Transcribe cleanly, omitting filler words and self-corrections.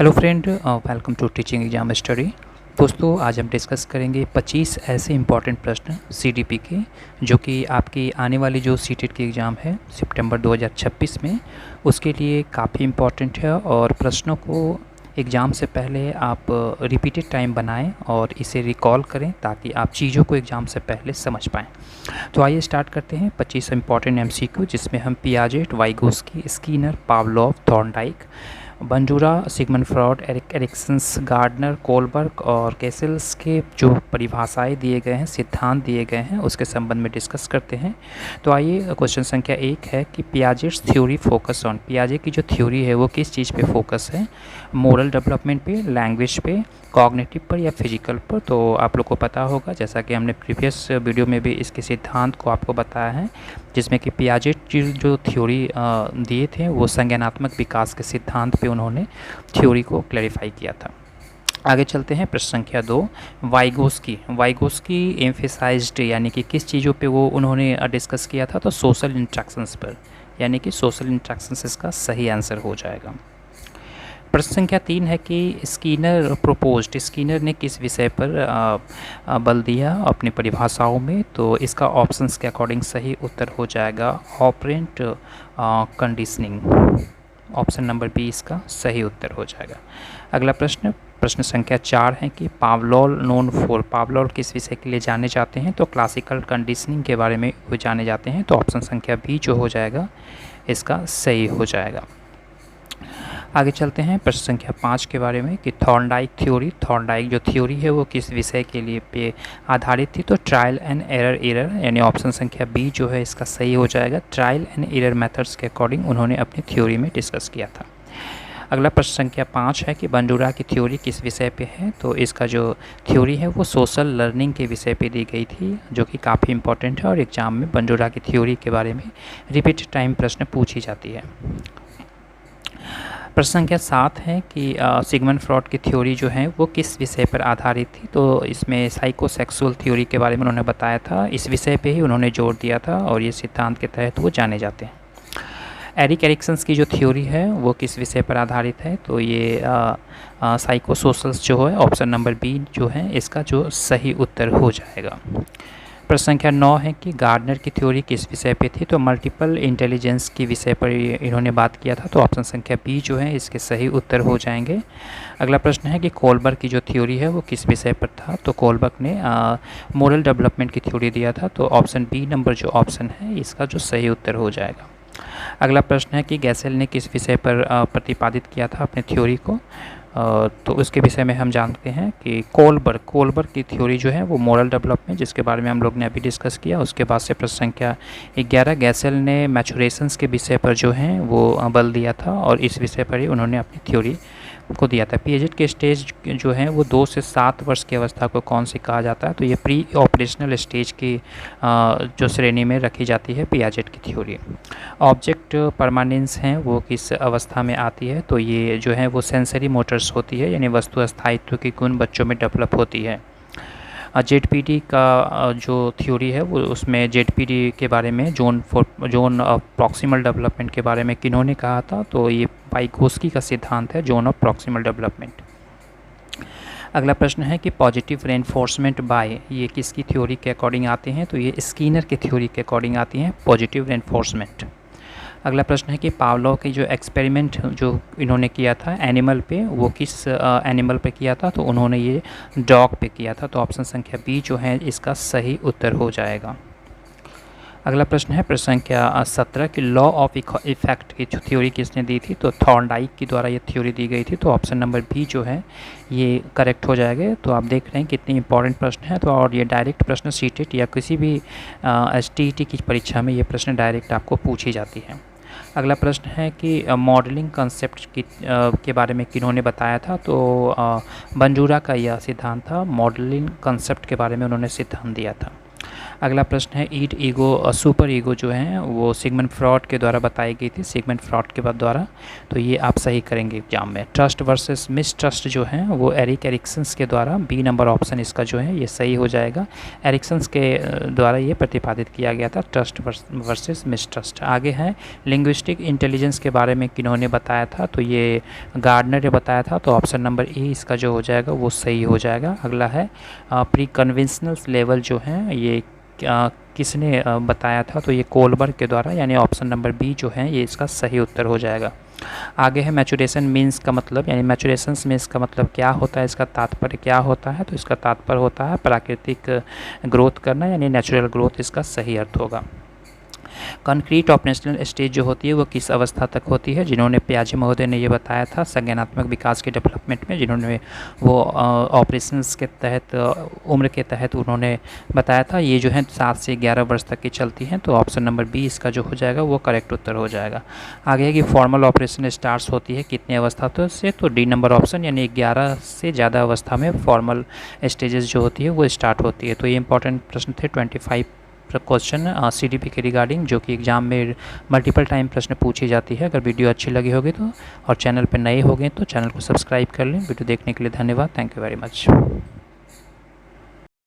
Hello friend, welcome to teaching exam study. दोस्तों, आज हम डिस्कस करेंगे 25 ऐसे इंपॉर्टेंट प्रश्न सीडीपी के जो कि आपकी आने वाली जो सीटेट की एग्ज़ाम है सितंबर 2026 में, उसके लिए काफ़ी इम्पॉर्टेंट है। और प्रश्नों को एग्ज़ाम से पहले आप रिपीटेड टाइम बनाएं और इसे रिकॉल करें ताकि आप चीज़ों को एग्ज़ाम से पहले समझ पाएँ। तो आइए स्टार्ट करते हैं 25 इंपॉर्टेंट एमसीक्यू, जिसमें हम Piaget, Vygotsky, Skinner, Pavlov, Thorndike, Bandura, Sigmund Freud, Erikson's, Gardner, Kohlberg और कैसल्स के जो परिभाषाएं दिए गए हैं, सिद्धांत दिए गए हैं, उसके संबंध में डिस्कस करते हैं। तो आइए, क्वेश्चन संख्या 1 है कि पियाजेट्स थ्योरी फोकस ऑन, पियाजे की जो थ्योरी है वो किस चीज़ पे फोकस है? मोरल डेवलपमेंट पे, लैंग्वेज पे, कॉग्निटिव पर या फिजिकल पर? तो आप लोग को पता होगा, जैसा कि हमने प्रीवियस वीडियो में भी इसके सिद्धांत को आपको बताया है, जिसमें कि पियाजेट जो थ्योरी दिए थे वो संज्ञानात्मक विकास के सिद्धांत पे उन्होंने थ्योरी को क्लैरिफाई किया था। आगे चलते हैं, प्रश्न संख्या 2, वाइगोस्की एम्फेसाइज्ड, यानी कि किस चीज़ों पे वो उन्होंने डिस्कस किया था? तो सोशल इंट्रैक्शंस पर, यानी कि सोशल इंट्रैक्शंस इसका सही आंसर हो जाएगा। प्रश्न संख्या 3 है कि स्कीनर ने किस विषय पर बल दिया अपनी परिभाषाओं में? तो इसका ऑप्शंस के अकॉर्डिंग सही उत्तर हो जाएगा operant conditioning. Option number B इसका सही उत्तर हो जाएगा। अगला प्रश्न संख्या 4 है कि पावलोव किस विषय के लिए जाने जाते हैं? तो क्लासिकल कंडीशनिंग के बारे में वो जाने जाते हैं। तो ऑप्शन संख्या बी जो हो जाएगा इसका सही हो जाएगा। आगे चलते हैं, प्रश्न संख्या 5 के बारे में कि थॉर्नडाइक जो थ्योरी है वो किस विषय के लिए पे आधारित थी? तो ट्रायल एंड एरर, यानी ऑप्शन संख्या बी जो है इसका सही हो जाएगा। ट्रायल एंड एरर मेथड्स के अकॉर्डिंग उन्होंने अपनी थ्योरी में डिस्कस किया था। अगला प्रश्न संख्या 5 है कि बंजूरा की थ्योरी किस विषय पे है? तो इसका जो थ्योरी है वो सोशल लर्निंग के विषय पे दी गई थी, जो कि काफ़ी इंपॉर्टेंट है और एग्जाम में बंजूरा की थ्योरी के बारे में रिपीटेड टाइम प्रश्न पूछी जाती है। प्रश्न संख्या 7 है कि सिगमंड फ्रॉड की थ्योरी जो है वो किस विषय पर आधारित थी? तो इसमें साइकोसेक्सुअल थ्योरी के बारे में उन्होंने बताया था, इस विषय पे ही उन्होंने जोर दिया था और ये सिद्धांत के तहत वो जाने जाते हैं। एरिक्सन्स की जो थ्योरी है वो किस विषय पर आधारित है? तो ये साइकोसोशल्स जो है, ऑप्शन नंबर बी जो है इसका जो सही उत्तर हो जाएगा। प्रश्न संख्या 9 है कि गार्डनर की थ्योरी किस विषय पे थी? तो मल्टीपल इंटेलिजेंस के विषय पर इन्होंने बात किया था। तो ऑप्शन संख्या बी जो है इसके सही उत्तर हो जाएंगे। अगला प्रश्न है कि कोलबर्ग की जो थ्योरी है वो किस विषय पर था? तो कोलबर्ग ने मोरल डेवलपमेंट की थ्योरी दिया था। तो ऑप्शन बी नंबर जो ऑप्शन है इसका जो सही उत्तर हो जाएगा। अगला प्रश्न है कि गैसेल ने किस विषय पर प्रतिपादित किया था अपने थ्योरी को? तो उसके विषय में हम जानते हैं कि कोलबर्ग की थ्योरी जो है वो मोरल डेवलपमेंट, जिसके बारे में हम लोग ने अभी डिस्कस किया। उसके बाद से प्रश्न संख्या 11, गैसेल ने मैचुरेशंस के विषय पर जो है वो बल दिया था और इस विषय पर ही उन्होंने अपनी थ्योरी को दिया था। पियाजेट के स्टेज जो है वो 2 से 7 वर्ष की अवस्था को कौन सी कहा जाता है? तो ये प्री ऑपरेशनल स्टेज की जो श्रेणी में रखी जाती है पियाजेट की थ्योरी। ऑब्जेक्ट परमानेंस हैं वो किस अवस्था में आती है? तो ये जो है वो सेंसरी मोटर्स होती है, यानी वस्तु स्थायित्व की गुण बच्चों में डेवलप होती है। जेडपीडी का जो थ्योरी है वो, उसमें जेडपीडी के बारे में जोन प्रॉक्सिमल डेवलपमेंट के बारे में किन्होंने कहा था? तो ये वाइगोस्की का सिद्धांत है, जोन ऑफ प्रॉक्सिमल डेवलपमेंट। अगला प्रश्न है कि पॉजिटिव रेनफोर्समेंट बाय, ये किसकी थ्योरी के अकॉर्डिंग आते हैं? तो ये स्कीनर की थ्योरी के अकॉर्डिंग आती हैं पॉजिटिव रेनफोर्समेंट। अगला प्रश्न है कि पावलोव की जो एक्सपेरिमेंट जो इन्होंने किया था एनिमल पे, वो किस एनिमल पे किया था? तो उन्होंने ये डॉग पे किया था। तो ऑप्शन संख्या बी जो है इसका सही उत्तर हो जाएगा। अगला प्रश्न है प्रश्न संख्या 17 की लॉ ऑफ इफेक्ट की थ्योरी किसने दी थी? तो थॉर्नडाइक के द्वारा ये थ्योरी दी गई थी। तो ऑप्शन नंबर बी जो है ये करेक्ट हो जाएगा। तो आप देख रहे हैं कितने इंपॉर्टेंट प्रश्न है। तो और ये डायरेक्ट प्रश्न सीटेट या किसी भी एसटीईटी की परीक्षा में ये प्रश्न डायरेक्ट आपको पूछी जाती है। अगला प्रश्न है कि मॉडलिंग कंसेप्ट के बारे में किन्होंने बताया था? तो बंजूरा का यह सिद्धांत था, मॉडलिंग कंसेप्ट के बारे में उन्होंने सिद्धांत दिया था। अगला प्रश्न है ईट ईगो सुपर ईगो जो है वो सिगमंड फ्रॉड के द्वारा बताई गई थी, सिगमंड फ्रॉड के द्वारा, तो ये आप सही करेंगे एग्जाम में। ट्रस्ट वर्सेस मिसट्रस्ट जो है वो एरिक एरिक्सन्स के द्वारा, बी नंबर ऑप्शन इसका जो है ये सही हो जाएगा। एरिक्सन्स के द्वारा ये प्रतिपादित किया गया था, ट्रस्ट वर्सेस मिसट्रस्ट। आगे है लिंग्विस्टिक इंटेलिजेंस के बारे में किन्होंने बताया था, तो ये गार्डनर ने बताया था, तो ऑप्शन नंबर ए इसका जो हो जाएगा वो सही हो जाएगा। अगला है प्री कन्वेंशनल लेवल जो है ये किसने बताया था, तो ये कोलबर्ग के द्वारा, यानी ऑप्शन नंबर बी जो है ये इसका सही उत्तर हो जाएगा। आगे है मैचुरेशन मीन्स का मतलब, यानी मैचुरेशन मीन्स का मतलब क्या होता है, इसका तात्पर्य क्या होता है, तो इसका तात्पर्य होता है प्राकृतिक ग्रोथ करना, यानी नेचुरल ग्रोथ इसका सही अर्थ होगा। कंक्रीट ऑपरेशनल स्टेज जो होती है वो किस अवस्था तक होती है, जिन्होंने प्याजे महोदय ने ये बताया था संज्ञानात्मक विकास के डेवलपमेंट में, जिन्होंने वो ऑपरेशंस के तहत उम्र के तहत उन्होंने बताया था, ये जो है 7 से 11 वर्ष तक की चलती हैं, तो ऑप्शन नंबर बी इसका जो हो जाएगा वो करेक्ट उत्तर हो जाएगा। आगे है कि फॉर्मल ऑपरेशन स्टार्ट होती है कितने अवस्था से, तो डी नंबर ऑप्शन, यानी 11 से ज़्यादा अवस्था में फॉर्मल स्टेजेस जो होती है वो स्टार्ट होती है। तो ये इंपॉर्टेंट प्रश्न थे 25 क्वेश्चन CDP के रिगार्डिंग, जो कि एग्जाम में मल्टीपल टाइम प्रश्न पूछी जाती है। अगर वीडियो अच्छी लगी होगी तो, और चैनल पर नए हो गए तो चैनल को सब्सक्राइब कर लें। वीडियो देखने के लिए धन्यवाद। Thank you very much.